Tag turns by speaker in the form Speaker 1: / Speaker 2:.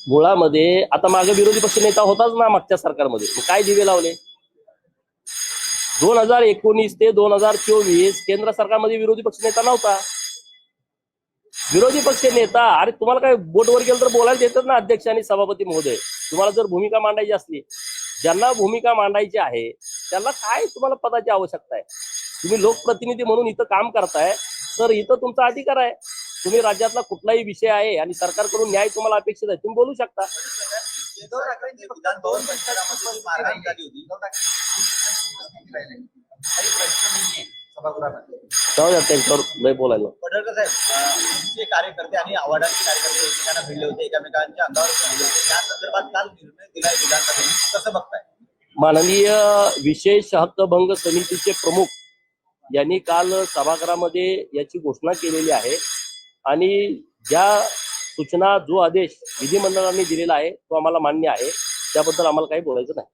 Speaker 1: मुळामध्ये आता मागे विरोधी पक्ष नेता होताच ना मागच्या सरकारमध्ये, मग काय दिवे लावले? 2019 ते 2024 केंद्र सरकारमध्ये विरोधी पक्ष नेता नव्हता. विरोधी पक्ष नेता, अरे तुम्हाला काय बोटवर गेलं तर बोलायला देतात ना अध्यक्ष आणि सभापती महोदय. तुम्हाला जर भूमिका मांडायची असली, ज्यांना भूमिका मांडायची आहे त्यांना काय तुम्हाला पदाची आवश्यकता आहे? तुम्ही लोकप्रतिनिधी म्हणून इथं काम करताय, तर इथं तुमचा अधिकार आहे. तुम्ही राज्यातला कुठलाही विषय आहे आणि सरकारकडून न्याय तुम्हाला अपेक्षित आहे, तुम्ही बोलू शकता. त्यांच्यावर नाही बोलायला.
Speaker 2: कार्यकर्ते आणि आवाडाचे कार्यकर्ते एकमेकांना भिडले होते, एकमेकांच्या अंगावर चढले होते. त्या संदर्भात काल निर्णय दिलाय विधानसभेने, कसं बघताय?
Speaker 1: माननीय विशेष हक्कभंग समितीचे प्रमुख यांनी काल सभागृहामध्ये याची घोषणा केलेली आहे आणि ज्या सूचना, जो आदेश विधिमंडळाने दिलेला आहे तो आम्हाला मान्य आहे. त्याबद्दल आम्हाला काही बोलायचं नाही.